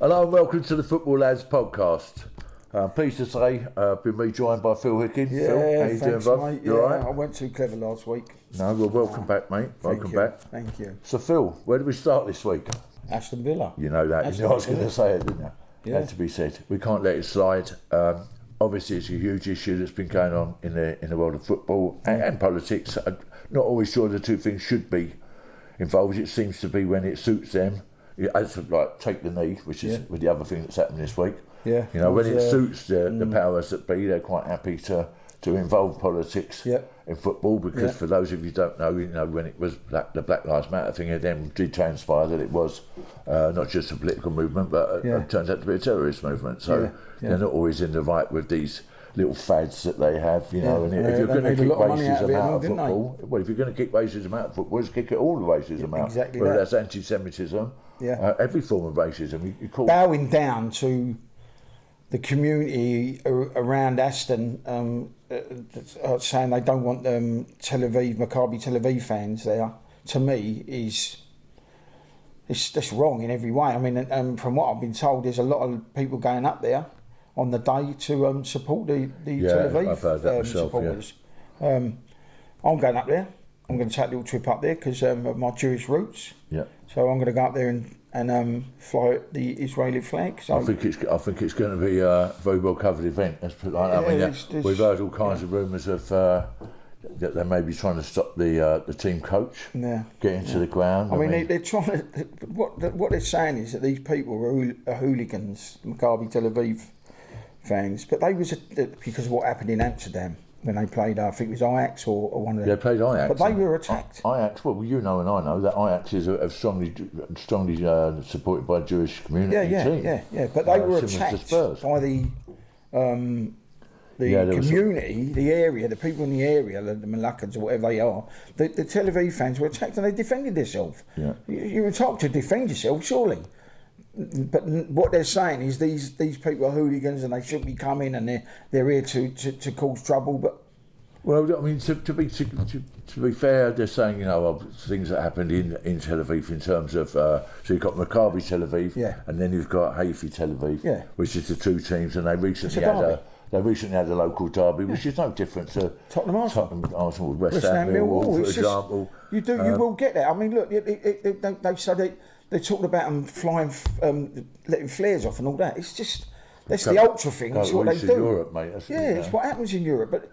Hello and welcome to the Football Lads podcast. Pleased to say, I've been rejoined by Phil Hickin. Yeah, Phil, how you thanks, doing, bud? mate. You Yeah, alright? I went too clever last week. No, well, welcome back, mate. Welcome back. Thank you. So, Phil, where do we start this week? Aston Villa. You know that. You know I was going to say it, didn't you? Yeah. Had to be said. We can't let it slide. Obviously, it's a huge issue that's been going on in the world of football and politics. I'm not always sure the two things should be involved. It seems to be when it suits them. As like take the knee, which is with the other thing that's happened this week. Yeah. You know, when it suits the powers that be, they're quite happy to involve politics in football because for those of you who don't know, you know, when it was the Black Lives Matter thing, it then did transpire that it was not just a political movement, but it turns out to be a terrorist movement. So they're not always in the right with these little fads that they have, you know. And if you're going to kick racism out of football, well, if you're going to kick racism out of football, just kick it all the racism out. Exactly. Whether that's anti-Semitism, every form of racism. You call bowing down to the community around Aston, saying they don't want Maccabi Tel Aviv fans there. To me, it's just wrong in every way. I mean, from what I've been told, there's a lot of people going up there on the day to support the Tel Aviv I've heard that myself, supporters. I'm going up there. I'm going to take a little trip up there because of my Jewish roots. Yeah. So I'm going to go up there and fly the Israeli flag. So I think it's going to be a very well covered event. Let's put it like that. I mean, we've heard all kinds of rumours of that they may be trying to stop the team coach getting to the ground. I mean, they're trying to. What they're saying is that these people are hooligans, Maccabi Tel Aviv fans, but they was because of what happened in Amsterdam when they played. I think it was Ajax or one of them. They played Ajax, but they were attacked. Ajax, well, you know, and I know that Ajax is a strongly supported by Jewish community team. Yeah. But they were attacked by the community, the area, the people in the area, the Moluccans or whatever they are. The Tel Aviv fans were attacked and they defended themselves. Yeah. You're entitled to defend yourself, surely. But what they're saying is these people are hooligans and they shouldn't be coming and they're here to cause trouble. But well, I mean, to be fair, they're saying, you know, things that happened in Tel Aviv in terms of so you've got Maccabi Tel Aviv and then you've got Haifa Tel Aviv, which is the two teams, and they recently had a local derby, which is no different to Tottenham Arsenal, West Ham Millwall, for example. You will get that. I mean, look, they said they talked about them flying, letting flares off and all that. It's just that's the ultra thing. That's what they do. Europe, mate. It's what happens in Europe. But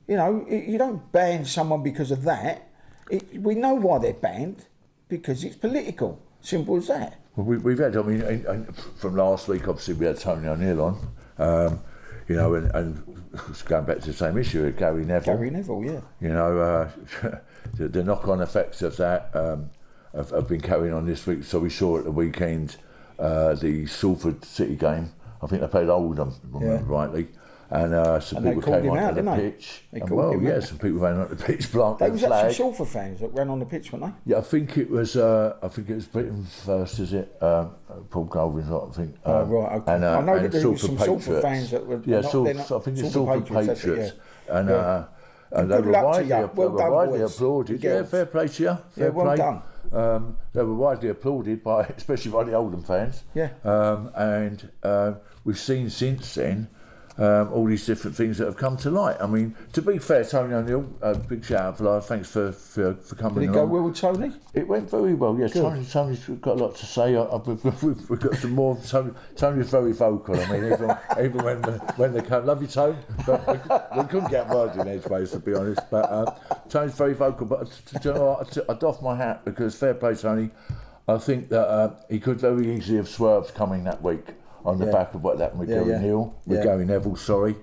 you know, you don't ban someone because of that. We know why they're banned, because it's political. Simple as that. Well, we've had. I mean, from last week, obviously, we had Tony O'Neill on. You know, and going back to the same issue, Gary Neville. Gary Neville, yeah. You know, the knock-on effects of that have been carrying on this week. So we saw at the weekend the Salford City game. I think they played Oldham, if I remember rightly. And some people came onto the pitch. Some people ran onto the pitch, planted They the was flag. actually Salford fans that ran on the pitch, weren't they? Yeah, I think it was Britain first, is it? Paul Galvin's, I think. Right, okay. And, I know and that there was some Salford fans that were. I think it's Salford Patriots. And they were widely applauded. Yeah, fair play to you. Fair play. Well done. They were widely applauded especially by the Oldham fans. Yeah. And we've seen since then all these different things that have come to light. I mean, to be fair, Tony O'Neill, big shout out for life. Thanks for coming along. Did it go well with Tony? It went very well, yes. Tony's got a lot to say. We've got some more. Tony's very vocal. I mean, even when they come, love you, Tony, but we couldn't get words in edgeways, to be honest. But Tony's very vocal. But you know what, I doff my hat because fair play, Tony. I think that he could very easily have swerved coming that week on the back of what happened with Gary Neville, sorry.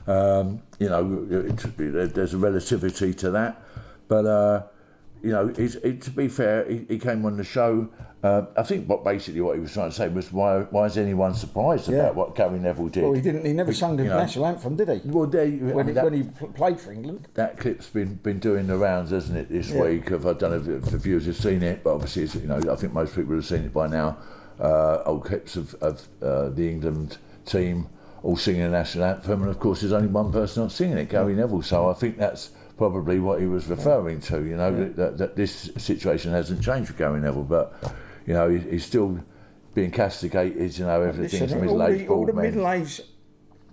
You know, there's a relativity to that. But, you know, to be fair, he came on the show. I think basically what he was trying to say was why is anyone surprised about what Gary Neville did? Well, he didn't. He never sung the national anthem, did he? Well, when he played for England. That clip's been doing the rounds, hasn't it, this week? I don't know if the viewers have seen it, but obviously, it's, you know, I think most people have seen it by now. Old clips of the England team all singing the national anthem, and of course there's only one person not singing it, Gary Neville. So I think that's probably what he was referring to. You know, that this situation hasn't changed for Gary Neville, but you know he's still being castigated, you know, everything's middle-aged all bald the men. middle-aged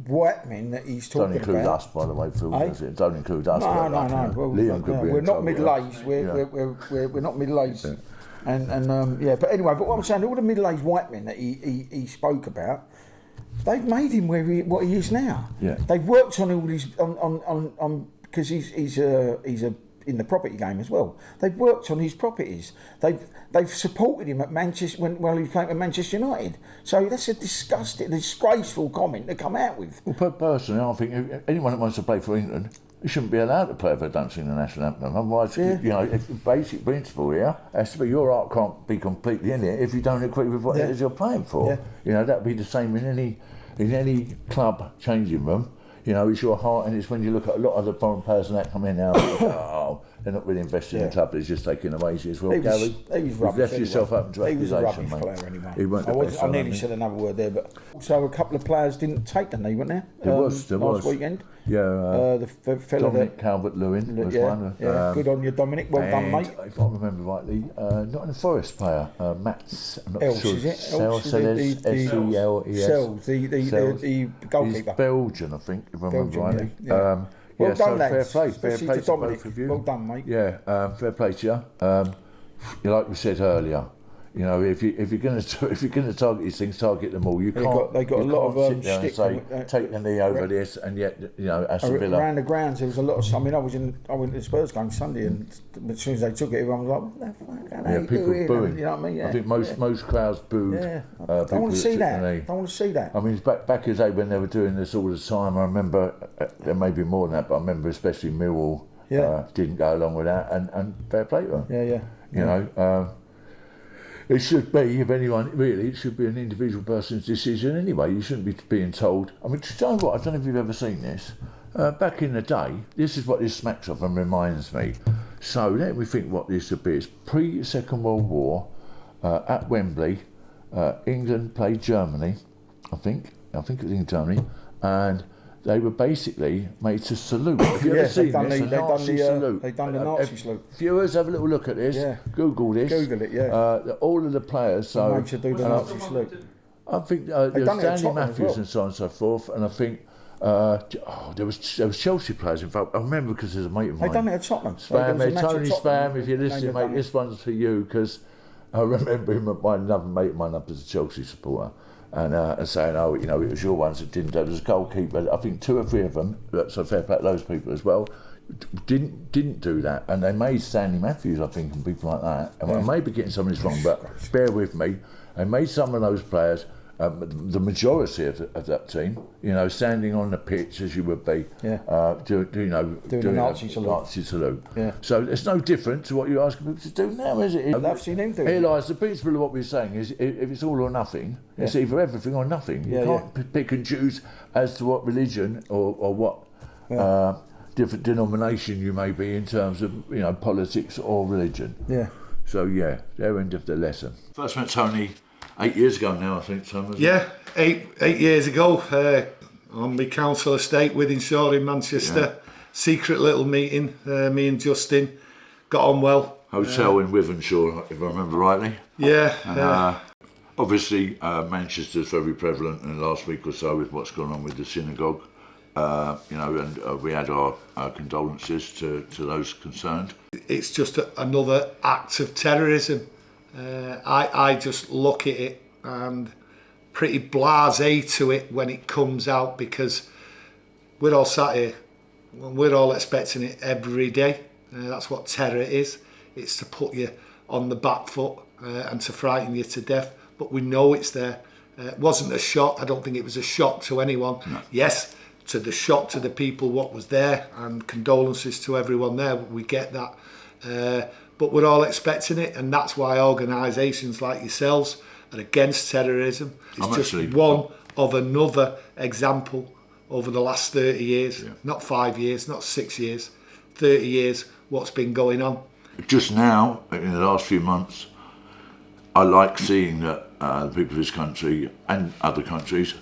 white men that he's talking about. Don't include us, by the way, Phil. Does it? Don't include us. No. Well, Liam could be we're not middle-aged. We're not middle-aged. Yeah. And yeah, but anyway, but what I'm saying, all the middle-aged white men that he spoke about, they've made him what he is now. Yeah. They've worked on all these on because he's in the property game as well. They've worked on his properties. They've supported him at Manchester while he was playing at Manchester United. So that's a disgraceful comment to come out with. Well, personally, I think if anyone that wants to play for England, they shouldn't be allowed to play if they don't sing the national anthem. Otherwise, you know, the basic principle here has to be your art can't be completely in it if you don't agree with what it is you're playing for. Yeah. You know, that'd be the same in any club changing room. You know, it's your heart, and it's when you look at a lot of the foreign players that come in now, oh, they're not really invested in the club, they're just taking away as well. Gary, you've left yourself up to accusation, mate. He was a rubbish player anyway. I nearly said another word there, but also a couple of players didn't take the knee, weren't there? There was. Last weekend. Yeah, the fella Dominic Calvert-Lewin was one. Yeah, good on you, Dominic. Well done, mate. If I remember rightly, Nottingham Forest player, Mats. I'm not Elsh, sure. is it? Sells, S-E-L-E-S. Sells, the goalkeeper. He's Belgian, I think, if I remember rightly. Yeah. Well done, lads. Fair play to Dominic. both of you. Well done, mate. Yeah, fair play to you. Like we said earlier, you know, if you're going to target these things, target them all. You can't. They got a lot of stick and say take the knee over this, and yet you know Aston Villa. Around the grounds, there was a lot of. I mean, I went to the Spurs game Sunday, and as soon as they took it, everyone was like, "What the fuck?" Yeah, people booing. You know what I mean? Yeah. I think most crowds booed. Yeah, I don't want to see that. I don't want to see that. I mean, back in the day when they were doing this all the time, I remember there may be more than that, but I remember especially Millwall didn't go along with that, and fair play to them. Yeah. You know. It should be, if anyone, really, it should be an individual person's decision anyway. You shouldn't be being told. I mean, do you know what? I don't know if you've ever seen this. Back in the day, this is what this smacks of and reminds me. So let me think what this would be. It's pre-Second World War, at Wembley, England played Germany, I think it was in Germany, and they were basically made to salute. Have you ever seen this? They've done the Nazi salute. Viewers, have a little look at this. Yeah. Google this. Google it, yeah. All of the players. So made to do the Nazi salute. I think there was Stanley Matthews and so on and so forth, and I think there was Chelsea players. In fact, I remember because there's a mate of mine. They done it at Tottenham. Tony Spam, if you're listening, mate, this one's for you because I remember him, another mate of mine up as a Chelsea supporter. And saying, oh, you know, it was your ones that didn't. There was a goalkeeper. I think 2 or 3 of them. So fair play to those people as well. Didn't do that, and they made Stanley Matthews, I think, and people like that. And I may be getting some of this wrong, but bear with me. They made some of those players, the majority of that team, you know, standing on the pitch as you would be, doing a Nazi salute. Yeah. So it's no different to what you're asking people to do now, is it? I've seen him do it. Here lies the principle of what we're saying is if it's all or nothing, it's either everything or nothing. You can't pick and choose as to what religion or what different denomination you may be in terms of, you know, politics or religion. Yeah. So their end of the lesson. First met Tony 8 years ago now, I think, Tom. Eight years ago on my council estate with Inshaw in Manchester. Yeah. Secret little meeting, me and Justin got on well. Hotel in Wythenshawe, if I remember rightly. Yeah. And, obviously, Manchester's very prevalent in the last week or so with what's gone on with the synagogue. You know, and we had our condolences to those concerned. It's just another act of terrorism. I just look at it and pretty blasé to it when it comes out because we're all sat here, we're all expecting it every day. That's what terror is. It's to put you on the back foot and to frighten you to death. But we know it's there. It wasn't a shock. I don't think it was a shock to anyone. No. Yes, to the shock to the people what was there, and condolences to everyone there. We get that. But we're all expecting it, and that's why organisations like yourselves are against terrorism. It's just one of another example over the last 30 years, not 5 years, not 6 years, 30 years, what's been going on. Just now, in the last few months, I like seeing that the people of this country and other countries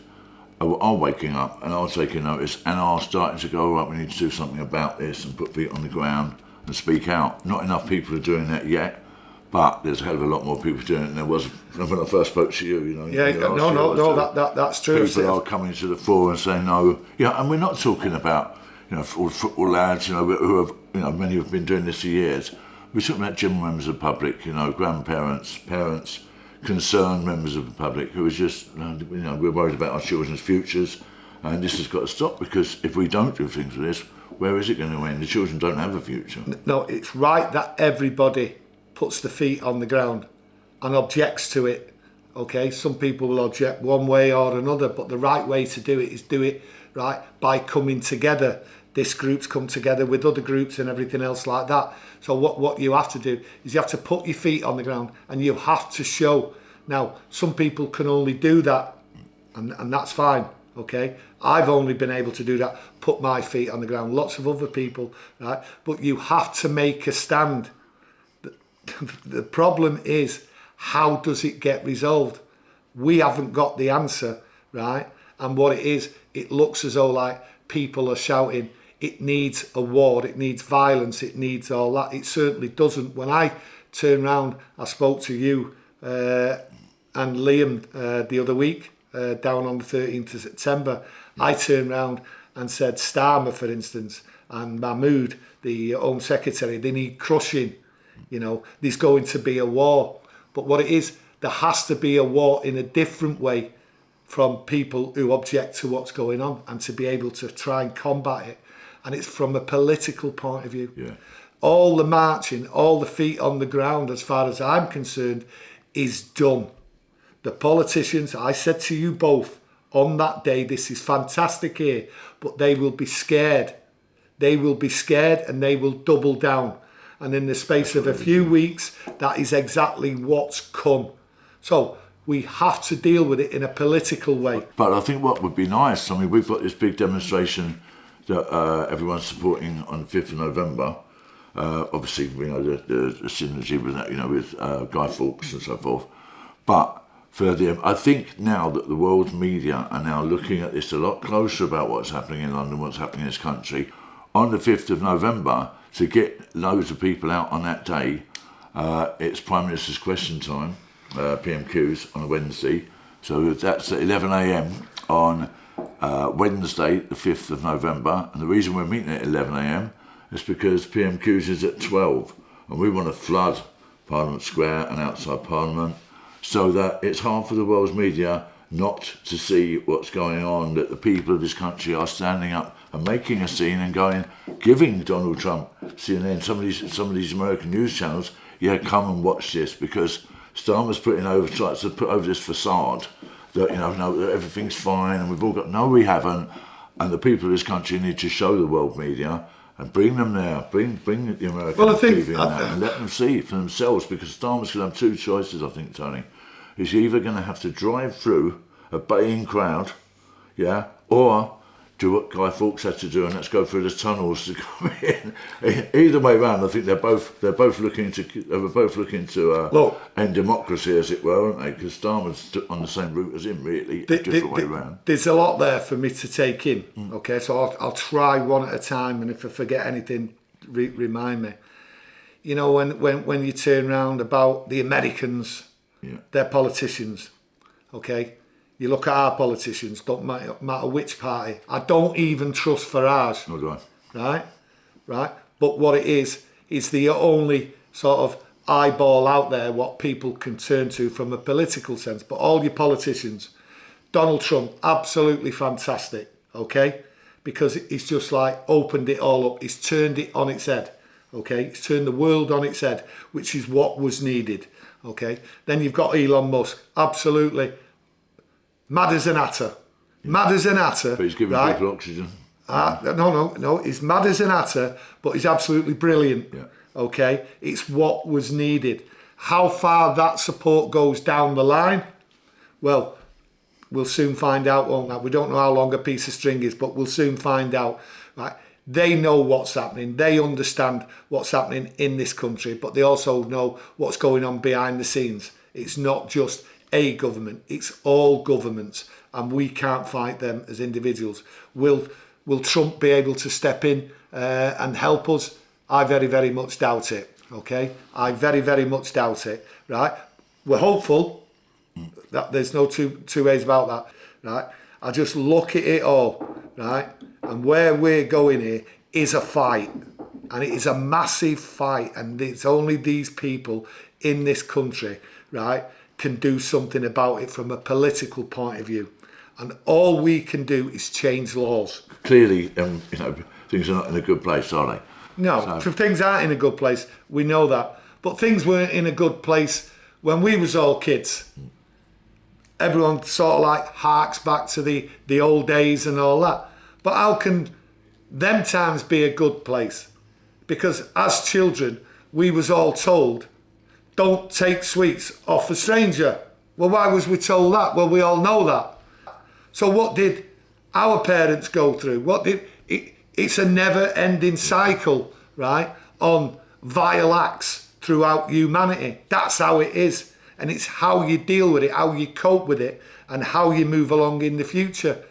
are waking up and are taking notice and are starting to go, right, we need to do something about this and put feet on the ground and speak out. Not enough people are doing that yet, But there's a hell of a lot more people doing it than there was when I first spoke to you. You know. Yeah, that's true. People are coming to the fore and saying no. Yeah, and we're not talking about all football lads. Who have many have been doing this for years. We're talking about general members of the public. Grandparents, parents, concerned members of the public who are just we're worried about our children's futures, and this has got to stop, because if we don't do things with this, where is it going to end? The children don't have a future. No, it's right that everybody puts the feet on the ground and objects to it. Okay, some people will object one way or another, but the right way to do it is do it right by coming together. This group's come together with other groups and everything else like that. So what you have to do is you have to put your feet on the ground and you have to show. Now, some people can only do that, and that's fine. Okay, I've only been able to do that, put my feet on the ground. Lots of other people, right? But you have to make a stand. The problem is, how does it get resolved? We haven't got the answer, right? And what it is, it looks as though like people are shouting, it needs a war, it needs violence, it needs all that. It certainly doesn't. When I turned round, I spoke to you and Liam the other week, down on the 13th of September. I turned round and said Starmer, for instance, and Mahmood, the Home Secretary, they need crushing. There's going to be a war. But what it is, there has to be a war in a different way from people who object to what's going on, and to be able to try and combat it. And it's from a political point of view. Yeah. All the marching, all the feet on the ground, as far as I'm concerned, is done. The politicians, I said to you both on that day, this is fantastic here, but they will be scared. They will be scared and they will double down. And in the space of a few weeks, that is exactly what's come. So we have to deal with it in a political way. But I think what would be nice, we've got this big demonstration that everyone's supporting on the 5th of November. Obviously, the synergy with that, with Guy Fawkes and so forth. But I think now that the world's media are now looking at this a lot closer about what's happening in London, what's happening in this country, on the 5th of November, to get loads of people out on that day, it's Prime Minister's Question Time, PMQs, on a Wednesday. So that's at 11 a.m. on Wednesday, the 5th of November. And the reason we're meeting at 11 a.m. is because PMQs is at 12. And we want to flood Parliament Square and outside Parliament, so that it's hard for the world's media not to see what's going on, that the people of this country are standing up and making a scene and giving Donald Trump, CNN, some of these American news channels, come and watch this, because Starmer's tries to put over this facade that that everything's fine and we've all got. No, we haven't, and the people of this country need to show the world media and bring them there, bring the American TV in there and let them see for themselves, because Starmer's going to have two choices, I think, Tony. He's either going to have to drive through a baying crowd, or do what Guy Fawkes had to do, and let's go through the tunnels to come in. Either way round, I think they're both looking to end democracy, as it were, aren't they? Because Starmer's on the same route as him, really, a different way round. There's a lot there for me to take in. Okay, so I'll try one at a time, and if I forget anything, remind me. When you turn round about the Americans, they're politicians. Okay. You look at our politicians, don't matter which party. I don't even trust Farage. Nor do I. Right? But what it is the only sort of eyeball out there what people can turn to from a political sense. But all your politicians, Donald Trump, absolutely fantastic, okay? Because he's just opened it all up. He's turned it on its head, okay? He's turned the world on its head, which is what was needed, okay? Then you've got Elon Musk, absolutely. Mad as an hatter. But he's giving people oxygen. No, he's mad as an hatter, but he's absolutely brilliant. Yeah. Okay? It's what was needed. How far that support goes down the line, well, we'll soon find out, won't we? We don't know how long a piece of string is, but we'll soon find out. Right? They know what's happening. They understand what's happening in this country, but they also know what's going on behind the scenes. It's not just a government, it's all governments, and we can't fight them as individuals. Will Trump be able to step in and help us? I very, very much doubt it. okay? I very, very much doubt it, right? We're hopeful, that there's no two ways about that, right? I just look at it all, right? And where we're going here is a fight, and it is a massive fight, and it's only these people in this country, right, can do something about it from a political point of view. And all we can do is change laws. Clearly, things are not in a good place, are they? No, things aren't in a good place. We know that. But things weren't in a good place when we was all kids. Everyone sort of like harks back to the old days and all that. But how can them times be a good place? Because as children, we was all told, don't take sweets off a stranger. Well, why was we told that? Well, we all know that. So what did our parents go through? It's a never-ending cycle, right, on vile acts throughout humanity. That's how it is. And it's how you deal with it, how you cope with it, and how you move along in the future.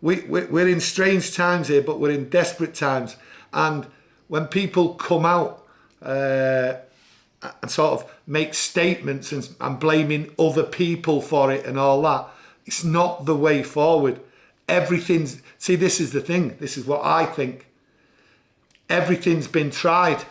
We're in strange times here, but we're in desperate times. And when people come out and sort of make statements and blaming other people for it and all that, it's not the way forward. See, this is the thing. This is what I think. Everything's been tried.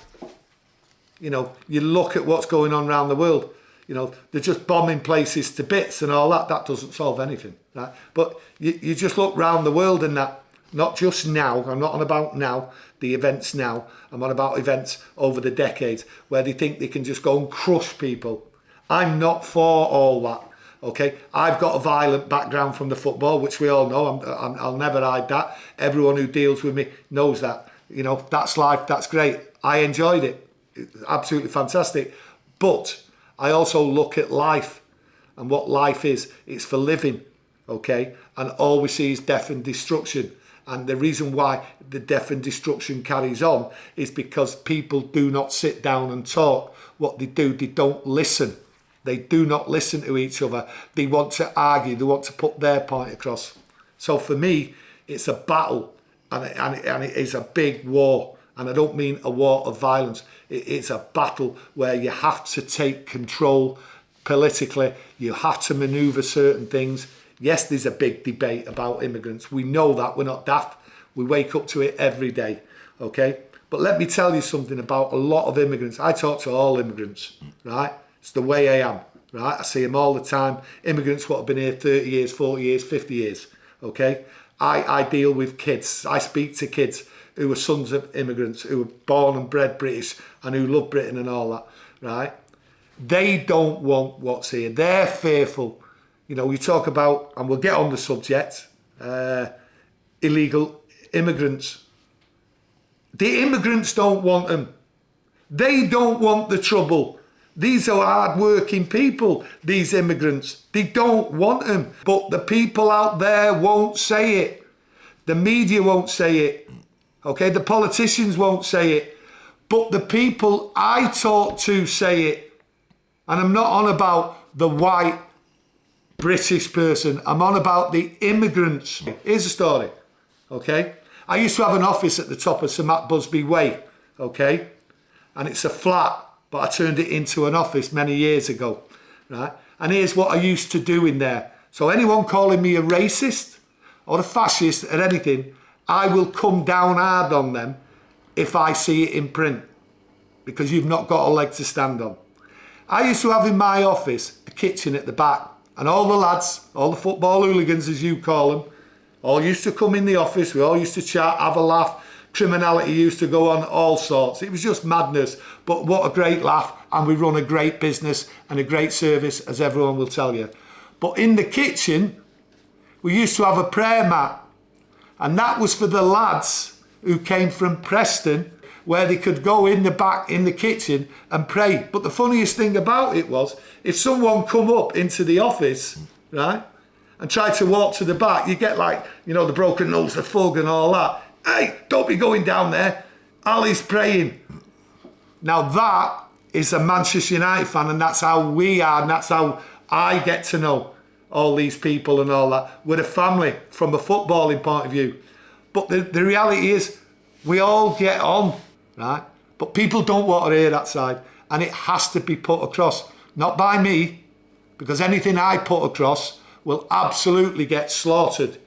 You look at what's going on around the world. They're just bombing places to bits and all that. That doesn't solve anything, right? But you just look round the world and that, not just now. I'm not on about now, the events now. I'm on about events over the decades where they think they can just go and crush people. I'm not for all that, okay? I've got a violent background from the football, which we all know. I'll never hide that. Everyone who deals with me knows that. That's life. That's great. I enjoyed it. It's absolutely fantastic. But I also look at life and what life is. It's for living, okay? And all we see is death and destruction. And the reason why the death and destruction carries on is because people do not sit down and talk. What they do, they don't listen. They do not listen to each other. They want to argue. They want to put their point across. So for me, it's a battle and it is a big war. And I don't mean a war of violence. It's a battle where you have to take control politically. You have to manoeuvre certain things. Yes, there's a big debate about immigrants. We know that. We're not daft. We wake up to it every day, okay? But let me tell you something about a lot of immigrants. I talk to all immigrants, right? It's the way I am, right? I see them all the time. Immigrants who have been here 30 years, 40 years, 50 years, okay? I deal with kids. I speak to kids who are sons of immigrants, who were born and bred British and who love Britain and all that, right? They don't want what's here. They're fearful. We talk about, and we'll get on the subject, illegal immigrants. The immigrants don't want them. They don't want the trouble. These are hard-working people, these immigrants. They don't want them. But the people out there won't say it. The media won't say it. Okay, the politicians won't say it. But the people I talk to say it. And I'm not on about the white British person. I'm on about the immigrants. Here's a story, okay? I used to have an office at the top of Sir Matt Busby Way, okay? And it's a flat, but I turned it into an office many years ago, right? And here's what I used to do in there. So anyone calling me a racist or a fascist or anything, I will come down hard on them if I see it in print, because you've not got a leg to stand on. I used to have in my office a kitchen at the back, and all the lads, all the football hooligans as you call them, all used to come in the office. We all used to chat, have a laugh. Criminality used to go on, all sorts. It was just madness, but what a great laugh. And we run a great business and a great service, as everyone will tell you. But in the kitchen, we used to have a prayer mat, and that was for the lads who came from Preston, where they could go in the back in the kitchen and pray. But the funniest thing about it was, if someone come up into the office, right, and tried to walk to the back, you get like, the broken nose, the fug and all that. Hey, don't be going down there. Ali's praying. Now that is a Manchester United fan, and that's how we are, and that's how I get to know all these people and all that. We're a family from a footballing point of view. But the reality is, we all get on, right? But people don't want to hear that side. and it has to be put across. Not by me, because anything I put across will absolutely get slaughtered.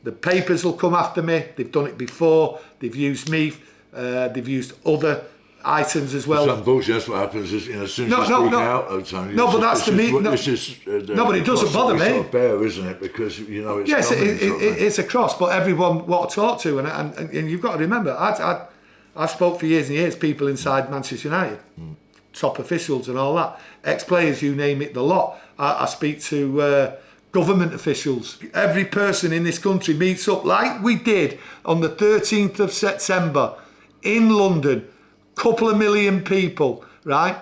The papers will come after me. They've done it before. They've used me. They've used other items as well. It's unfortunate. That's what happens. Is, as soon as you speak out, Tony. No, but that's the meat. No, but it doesn't bother me. It's sort of bare, isn't it? Because it's yes, it's a cross. But everyone what I talk to, and you've got to remember, I spoke for years and years. People inside Manchester United, top officials and all that, ex-players, you name it, the lot. I speak to government officials. Every person in this country meets up like we did on the 13th of September in London. Couple of million people, right?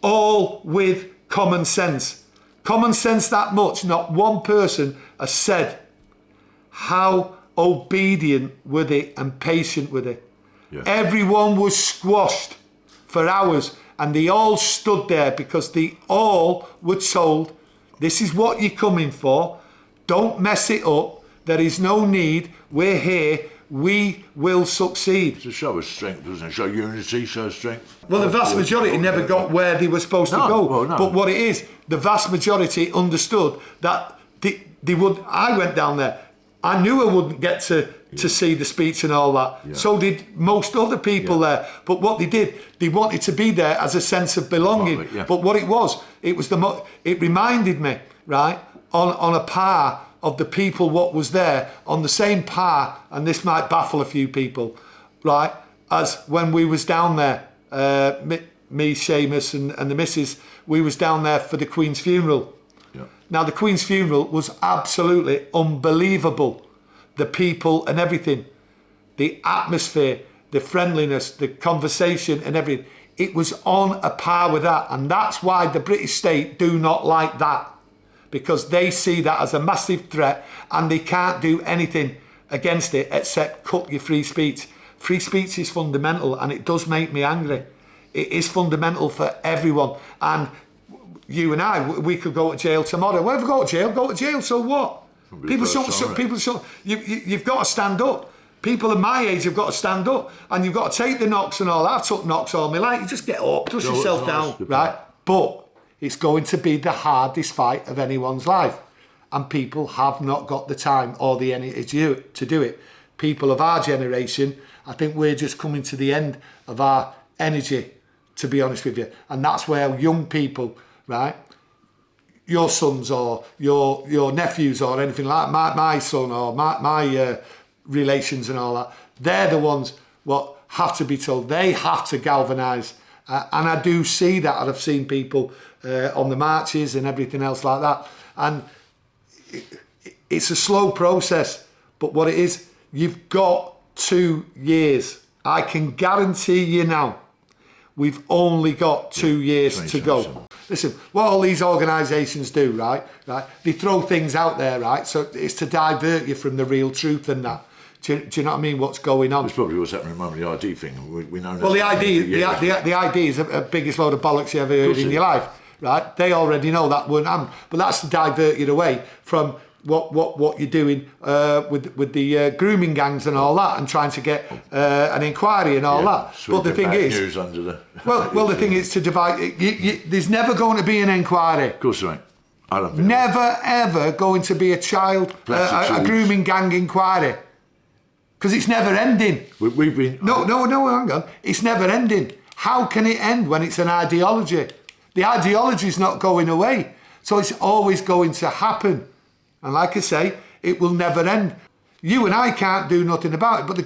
All with common sense. Common sense that much. Not one person has said how obedient were they and patient were they. Yeah. Everyone was squashed for hours, and they all stood there because they all were told, this is what you're coming for. Don't mess it up. There is no need. We're here. We will succeed. It's a show of strength, doesn't it? Show unity, show strength. Well, the vast majority never got where they were supposed to go. Well, no. But what it is, the vast majority understood that they would. I went down there. I knew I wouldn't get to see the speech and all that. Yeah. So did most other people there. But what they did, they wanted to be there as a sense of belonging. But what it was it reminded me, right, on a par of the people what was there, on the same par, and this might baffle a few people, right, as when we was down there, me, Seamus and the missus, we was down there for the Queen's funeral. Yeah. Now the Queen's funeral was absolutely unbelievable. The people and everything, the atmosphere, the friendliness, the conversation and everything, it was on a par with that. And that's why the British state do not like that. Because they see that as a massive threat and they can't do anything against it except cut your free speech. Free speech is fundamental, and it does make me angry. It is fundamental for everyone. And you and I, we could go to jail tomorrow. Well, if we go to jail, so what? People should. You've got to stand up. People of my age have got to stand up, and you've got to take the knocks and all. I've took knocks all my life. You just get up, dust yourself down, right? But it's going to be the hardest fight of anyone's life. And people have not got the time or the energy to do it. People of our generation, I think we're just coming to the end of our energy, to be honest with you. And that's where young people, right, your sons or your nephews or anything like my son or my relations and all that, they're the ones what have to be told. They have to galvanise. And I do see that. I've seen people on the marches and everything else like that. And it's a slow process. But what it is, you've got 2 years. I can guarantee you now, we've only got 2 years to go. Listen, what all these organisations do, right? They throw things out there, right? So it's to divert you from the real truth and that. Do you know what I mean? What's going on? It's probably what's happening at the moment, the ID thing. We know. Well, the ID is the biggest load of bollocks you ever heard in your life, right? They already know that won't happen, but that's to divert you away from what you're doing with the grooming gangs and all that, and trying to get an inquiry and all that. But the thing is, news under the well, the thing is to divide. There's never going to be an inquiry. Of course there ain't. I don't think. Never ever going to be a a grooming gang inquiry. Because it's never ending. We've been... No, hang on. It's never ending. How can it end when it's an ideology? The ideology is not going away. So it's always going to happen. And like I say, it will never end. You and I can't do nothing about it. But the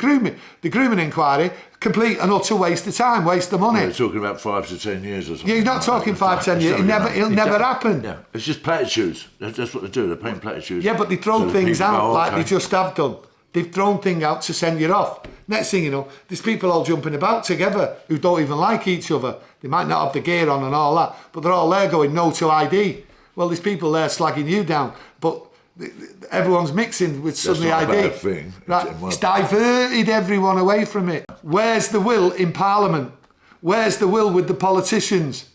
grooming inquiry, complete and utter waste of time, waste of money. You're talking about 5 to 10 years or something. Yeah, you're not talking 5, 10 years. It'll never happen. Yeah, it's just platitudes. That's what they do. They're paying platitudes. Yeah, but they throw things out like they just have done. They've thrown things out to send you off. Next thing you know, there's people all jumping about together who don't even like each other. They might not have the gear on and all that, but they're all there going, no to ID. Well, there's people there slagging you down, but everyone's mixing with suddenly ID. That's not a bad thing. Right? It's diverted everyone away from it. Where's the will in Parliament? Where's the will with the politicians?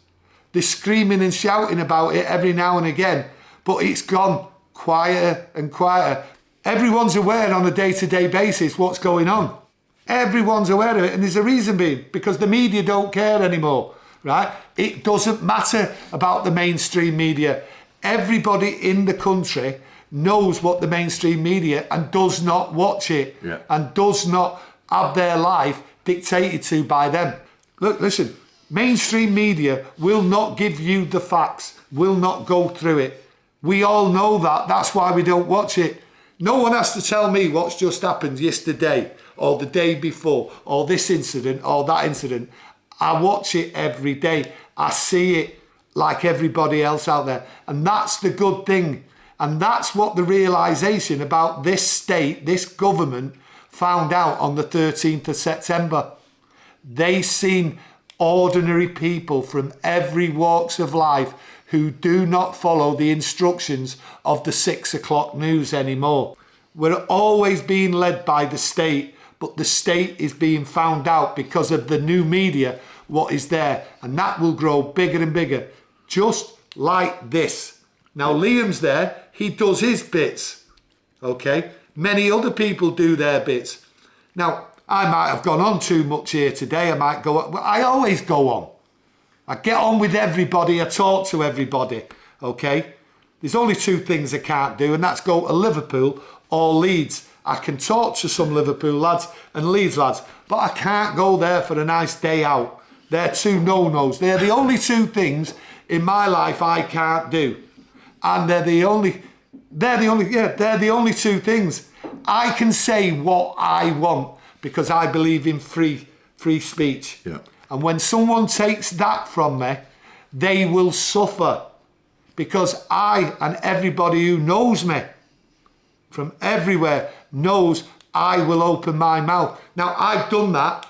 They're screaming and shouting about it every now and again, but it's gone quieter and quieter. Everyone's aware on a day-to-day basis what's going on. Everyone's aware of it, and there's a reason being, because the media don't care anymore, right? It doesn't matter about the mainstream media. Everybody in the country knows what the mainstream media and does not watch it and does not have their life dictated to by them. Look, listen, mainstream media will not give you the facts, will not go through it. We all know that. That's why we don't watch it. No one has to tell me what's just happened yesterday or the day before or this incident or that incident. I watch it every day. I see it like everybody else out there. And that's the good thing. And that's what the realisation about this state, this government, found out on the 13th of September. They seen ordinary people from every walks of life who do not follow the instructions of the 6 o'clock news anymore. We're always being led by the state, but the state is being found out because of the new media, what is there, and that will grow bigger and bigger, just like this. Now Liam's there, he does his bits, okay? Many other people do their bits. Now, I might have gone on too much here today, I always go on. I get on with everybody, I talk to everybody, okay? There's only two things I can't do, and that's go to Liverpool or Leeds. I can talk to some Liverpool lads and Leeds lads, but I can't go there for a nice day out. They're two no-nos. They're the only two things in my life I can't do. And they're the only two things. I can say what I want because I believe in free speech. Yeah. And when someone takes that from me, they will suffer because I and everybody who knows me from everywhere knows I will open my mouth. Now, I've done that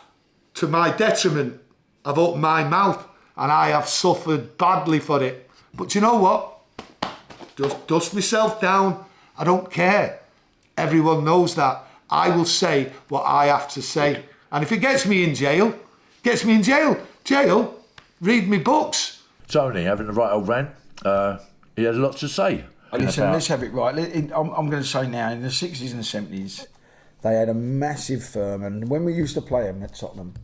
to my detriment. I've opened my mouth and I have suffered badly for it. But you know what? Just dust myself down. I don't care. Everyone knows that. I will say what I have to say. And if it gets me in jail, read me books. Tony, having the right old rant, he had a lot to say. Listen, let's have it right. I'm going to say now, in the 60s and 70s, they had a massive firm, and when we used to play them at Tottenham,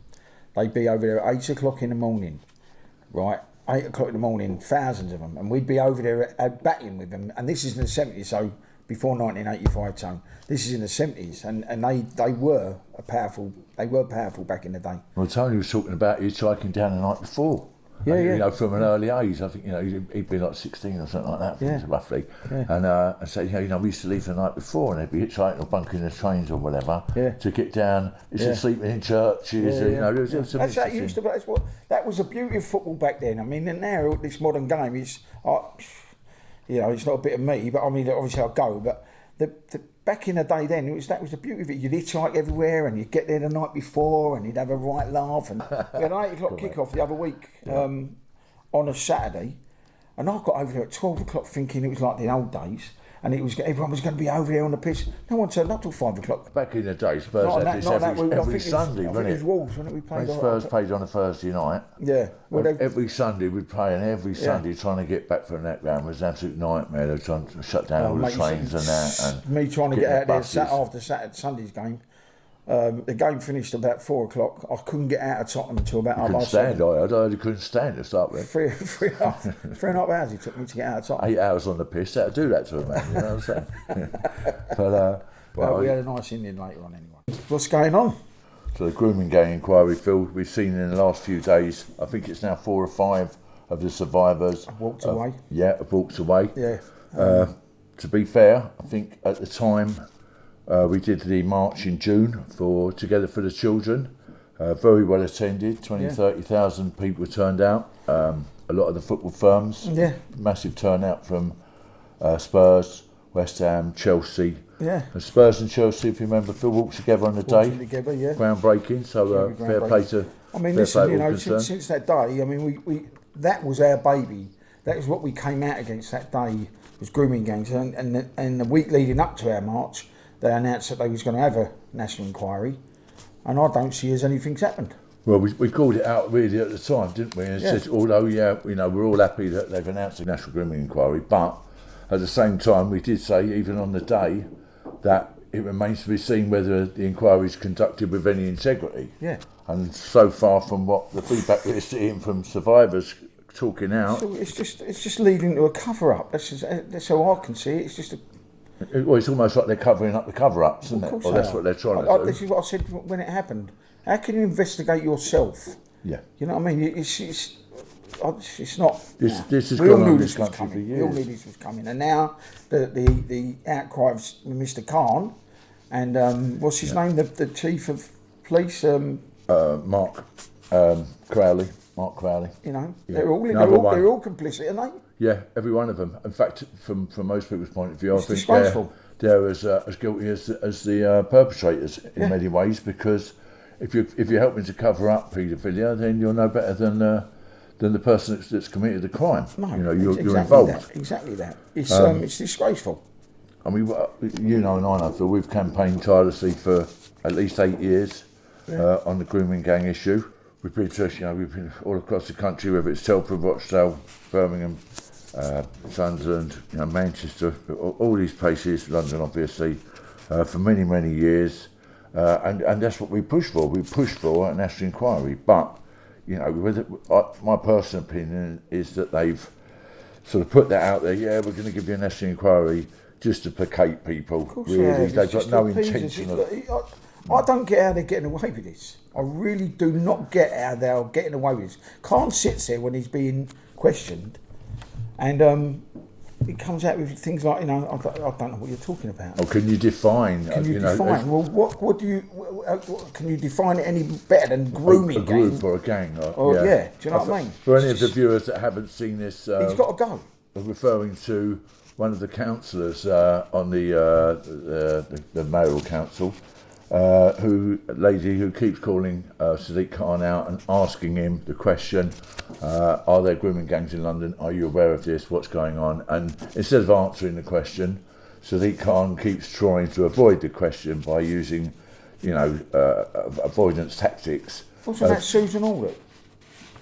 they'd be over there at 8 o'clock in the morning, right? 8 o'clock in the morning, thousands of them, and we'd be over there batting with them. And this is in the 70s, so before 1985 time. This is in the 70s, and they were powerful back in the day. Well, Tony was talking about hitchhiking down the night before. Yeah, and, yeah. You know, from an early age, I think, you know, he'd be like 16 or something like that, roughly. Yeah. And said, you know, we used to leave the night before and they'd be hitchhiking or bunking the trains or whatever to get down. Used to sleeping in churches, you know. There was some that was the beauty of football back then. I mean, and now this modern game is, you know, it's not a bit of me, but I mean, obviously I'll go, but the back in the day then, that was the beauty of it. You'd hitchhike everywhere and you'd get there the night before and you'd have a right laugh. And we had an 8 o'clock kick-off the other week on a Saturday, and I got over there at 12 o'clock thinking it was like the old days, and everyone was going to be over there on the pitch. No one turned up till 5 o'clock. Back in the day, Spurs had this every Sunday, wasn't it? It was Wolves, wasn't it? We played Spurs played on a Thursday night. Yeah. Well, every Sunday we'd play, and every Sunday trying to get back from that ground was an absolute nightmare. They were trying to shut down all the trains and that. And me trying to get out there after Sunday's game. The game finished about 4 o'clock. I couldn't get out of Tottenham until about half past 7. I couldn't stand to start with. Three and a half hours it took me to get out of Tottenham. 8 hours on the piss, that'll do that to a man, you know what I'm saying? But, we had a nice Indian later on anyway. What's going on? So the Grooming Enquiry, Phil, we've seen in the last few days, I think it's now 4 or 5 of the survivors. Have walked away. Have walked away. Yeah. To be fair, I think at the time, we did the march in June for Together for the Children. Very well attended, 30,000 people turned out. A lot of the football firms. Yeah. Massive turnout from Spurs, West Ham, Chelsea. Yeah. And Spurs and Chelsea, if you remember, Phil, walked together on the day. Together, yeah. Groundbreaking, so fair play to. I mean, listen, you know, since that day, I mean, we that was our baby. That was what we came out against that day, was grooming gangs. And the week leading up to our march, they announced that they was going to have a national inquiry, and I don't see as anything's happened. Well, we called it out really at the time, didn't we? And it said, although, you know, we're all happy that they've announced a national grooming inquiry, but at the same time, we did say, even on the day, that it remains to be seen whether the inquiry is conducted with any integrity. Yeah. And so far from what the feedback we're seeing from survivors talking out, So it's just leading to a cover-up. That's how I can see it. It's just well, it's almost like they're covering up the cover-ups, isn't it? Or that's what they're trying to do. This is what I said when it happened. How can you investigate yourself? Yeah. You know what I mean? It's not. This has we all gone knew on this this was country for coming. years. We all knew this was coming, and now the outcry of Mr. Khan and what's his name, the chief of police, Mark Crowley. Mark Crowley. You know, Yeah. they're all complicit, aren't they? Yeah, every one of them. In fact, from most people's point of view, It's I think disgraceful. they're as guilty as the perpetrators in many ways, because if you're helping to cover up paedophilia, then you're no better than the person that's committed the crime. No, you know, you're exactly involved. Exactly that. It's disgraceful. I mean, you know, and I know, Phil, we've campaigned tirelessly for at least 8 years on the grooming gang issue. We've been all across the country, whether it's Telford, Rochdale, Birmingham, Sunderland, Manchester, all these places, London obviously, for many, many years. And that's what we push for. We push for a national inquiry. But, my personal opinion is that they've sort of put that out there, we're going to give you a national inquiry just to placate people. Really, they've got no intention of... I don't get how they're getting away with this. I really do not get how they're getting away with this. Khan sits there when he's being questioned, and it comes out with things like, I don't know what you're talking about. Oh, can you define? Can you define? Well, what do you? Can you define it any better than grooming? A group or a gang? Do you know what I mean? For any of the viewers that haven't seen this, he's got to go. Referring to one of the councillors on the mayoral council. A lady who keeps calling Sadiq Khan out and asking him the question, are there grooming gangs in London? Are you aware of this? What's going on? And instead of answering the question, Sadiq Khan keeps trying to avoid the question by using, avoidance tactics. Wasn't that Susan Aldrich?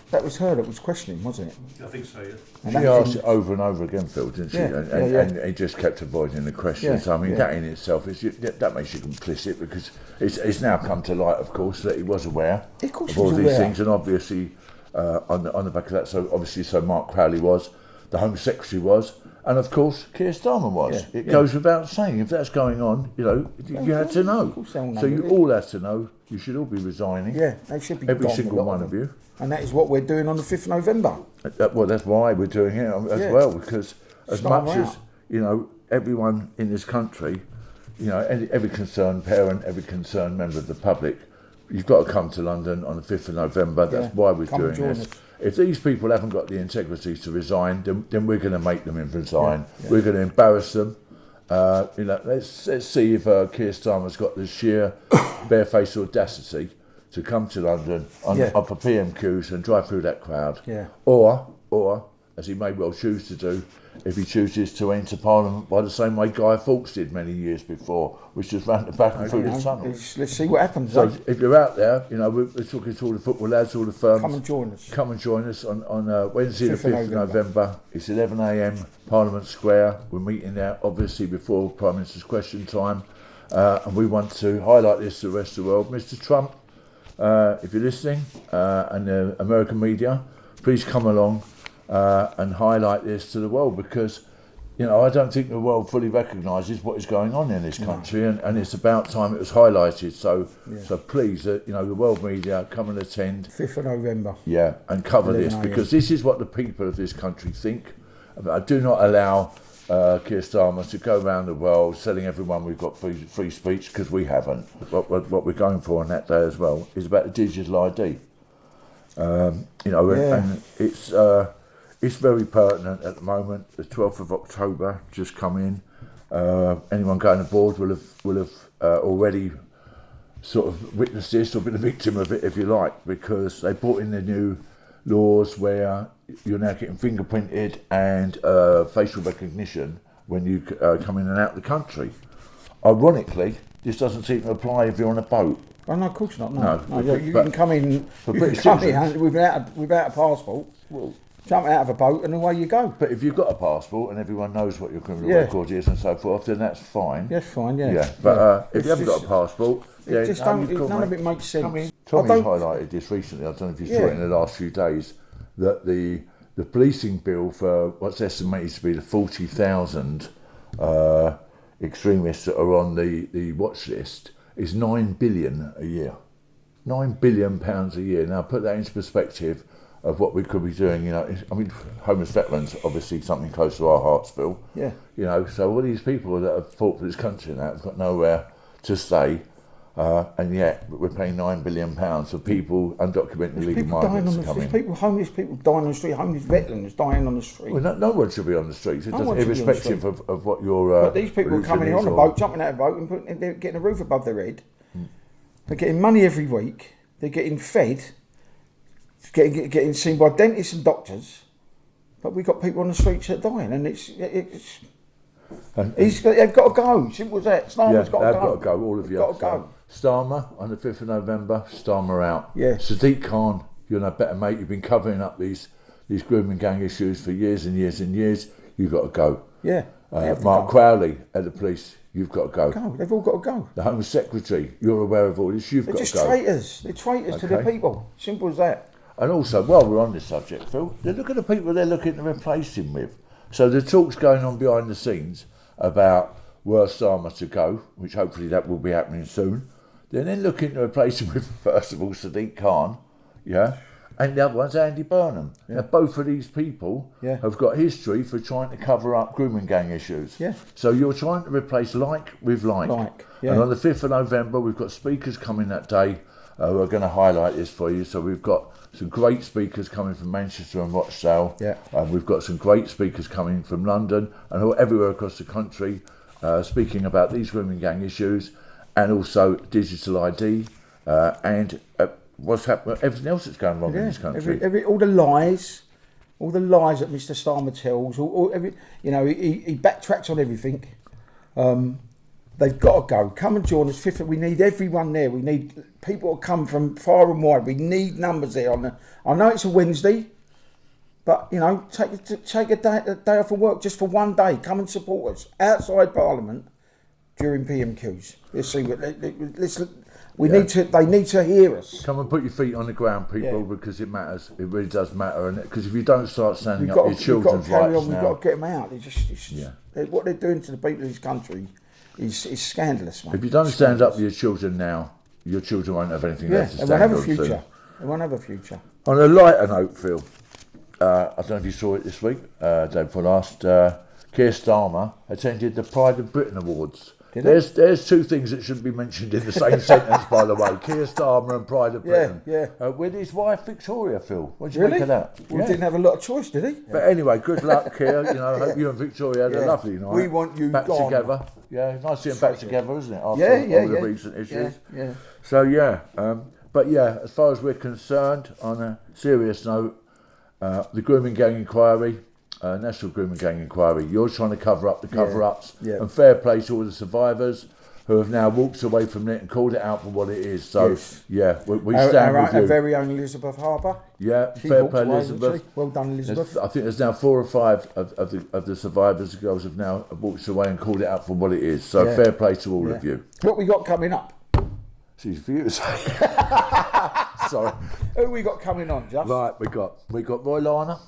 That was her that was questioning, wasn't it? I think so, yeah. She asked it over and over again, Phil, didn't she? Yeah, and he just kept avoiding the questions. Yeah, I mean, that in itself, that makes you complicit, because it's now come to light, of course, that he was aware of all these things. And obviously, on the back of that, so Mark Crowley was, the Home Secretary was, and of course, Keir Starmer was. It goes without saying, if that's going on, you had to know. So you all had to know. You should all be resigning. Yeah, they should be. Every single one of you. And that is what we're doing on the 5th of November. Well, that's why we're doing it as well, because as much as, everyone in this country, every concerned parent, every concerned member of the public, you've got to come to London on the 5th of November. That's why we're doing this. If these people haven't got the integrity to resign, then we're going to make them resign. We're going to embarrass them. Let's see if Keir Starmer's got the sheer barefaced audacity to come to London for PMQs and drive through that crowd. Yeah. Or, as he may well choose to do, if he chooses to enter Parliament by the same way Guy Fawkes did many years before, which was round the back and through the tunnel. Let's see what happens. So if you're out there, we're talking to all the football lads, all the firms. Come and join us. Come and join us on Wednesday the 5th of November. It's 11 a.m, Parliament Square. We're meeting there, obviously, before Prime Minister's question time. And we want to highlight this to the rest of the world. Mr. Trump, if you're listening, and the American media, please come along and highlight this to the world, because I don't think the world fully recognises what is going on in this country, and it's about time it was highlighted. So please, the world media, come and attend 5th of November. Yeah, and cover this, because this is what the people of this country think. I do not allow Keir Starmer to go around the world selling everyone we've got free speech, because we haven't. What we're going for on that day as well is about the digital ID. And it's very pertinent at the moment. The 12th of October just come in. Anyone going aboard will have already sort of witnessed this or been a victim of it, if you like, because they brought in the new laws where you're now getting fingerprinted and facial recognition when you come in and out of the country. Ironically, this doesn't seem to apply if you're on a boat. Oh no, of course not. No. You but can come in. for You British can come citizens, in without a passport. Well, jump out of a boat and away you go. But if you've got a passport and everyone knows what your criminal record is and so forth, then that's fine. That's fine, yeah. Yeah, but if you haven't got a passport, none of it makes sense. Tommy's highlighted this recently, I don't know if you saw it in the last few days, that the policing bill for what's estimated to be the 40,000 extremists that are on the watch list is 9 billion a year. £9 billion a year. Now put that into perspective of what we could be doing, you know. I mean, homeless veterans, obviously something close to our hearts, Phil. Yeah. You know, so all these people that have fought for this country now have got nowhere to stay, and yet we're paying £9 billion for people, undocumented illegal migrants coming. Homeless people dying on the street, homeless veterans dying on the street. Well, no one should be on the streets, irrespective of what your but these people are coming here on a boat, jumping out of a boat and they're getting a roof above their head. They're getting money every week. They're getting fed. Getting seen by dentists and doctors, but we've got people on the streets that are dying, and they've got to go. Simple as that. Starmer's got to go. They've got to go. All of you got to go. Starmer on the 5th of November. Starmer out. Yeah. Sadiq Khan, you're no better, mate. You've been covering up these grooming gang issues for years and years and years. You've got to go. Yeah. Mark Crowley at the police. You've got to go. They've all got to go. The Home Secretary, you're aware of all this. You've got to go. They're just traitors. They're traitors to their people. Simple as that. And also, while we're on this subject, Phil, look at the people they're looking to replace him with. So the talk's going on behind the scenes about were Starmer to go, which hopefully that will be happening soon. They're then looking to replace him with, first of all, Sadiq Khan, and the other one's Andy Burnham. Yeah. Now, both of these people have got history for trying to cover up grooming gang issues. Yeah. So you're trying to replace like with like. Yeah. And on the 5th of November, we've got speakers coming that day who are going to highlight this for you. So we've got some great speakers coming from Manchester and Rochdale. Yeah. We've got some great speakers coming from London and everywhere across the country speaking about these grooming gang issues and also digital ID and what's happening, everything else that's going wrong in this country. All the lies that Mr. Starmer tells, he backtracks on everything. They've got to go. Come and join us. We need everyone there. We need people to come from far and wide. We need numbers there. I know it's a Wednesday, but take a day off of work just for one day. Come and support us outside Parliament during PMQs. Let's see what. They need to hear us. Come and put your feet on the ground, people, because it matters. It really does matter, and because if you don't start standing up for your children's rights now, we've got to get them out. What they're doing to the people of this country is scandalous, mate. If you don't stand up for your children now, your children won't have anything left to stand up they won't have a future. On a lighter note, Phil, I don't know if you saw it this week, day before last, Keir Starmer attended the Pride of Britain Awards. There's two things that shouldn't be mentioned in the same sentence, by the way. Keir Starmer and Pride of Britain. With his wife Victoria, Phil. What do you make of that? Well, he didn't have a lot of choice, did he? But anyway, good luck, Keir. I hope you and Victoria had a lovely night. We want you back gone. Together. Yeah, nice seeing back together, isn't it? After all the recent issues. Yeah. So but as far as we're concerned, on a serious note, the Grooming Gang Inquiry. National Grooming Gang Inquiry. You're trying to cover up the cover-ups, and fair play to all the survivors who have now walked away from it and called it out for what it is. So, we stand with you. Our very own Elizabeth Harper. Yeah, fair play, Elizabeth. Well done, Elizabeth. I think there's now 4 or 5 of the survivors, the girls, have now walked away and called it out for what it is. So, fair play to all of you. What we got coming up? She's for you to say. Sorry. Who we got coming on, Just? Right, we got Roy Liner.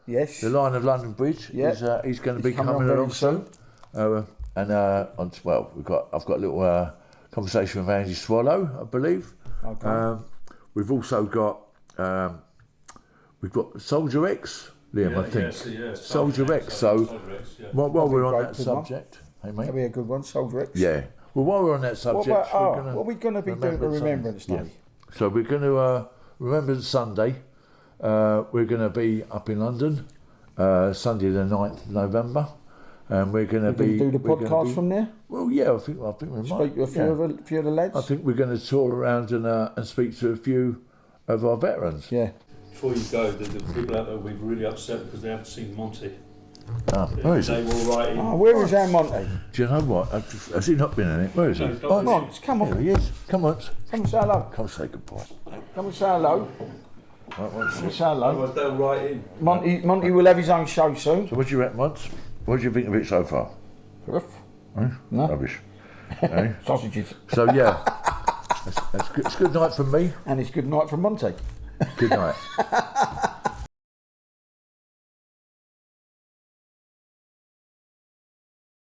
Yes. The line of London Bridge. Yeah. He's going to be coming along soon. I've got a little conversation with Andy Swallow, I believe. Okay. We've also got Soldier X, Liam, I think. Soldier X. So while we're on that subject, hey mate. That'll be a good one, Soldier X. Yeah. Well, while we're on that subject, what are we going to be doing for Remembrance Day? Yeah. So we're going to Remembrance Sunday. We're going to be up in London Sunday the 9th of November, and we're going to do the podcast from there. Well, yeah, I think we might. Speak to a few of the lads. I think we're going to tour around and speak to a few of our veterans. Yeah. Before you go, the people out there will be really upset because they haven't seen Monty. Where is he? Where is our Monty? Do you know what? Has he not been in it? Where is he? Come on. Here he is. Come on. Come and say hello. Come say goodbye. Come and say hello. Say hello. was down right in. Monty will have his own show soon. So what do you reckon, Monty? What do you think of it so far? No. Rubbish. Eh? Sausages. So yeah, it's good night from me. And it's good night from Monty. Good night.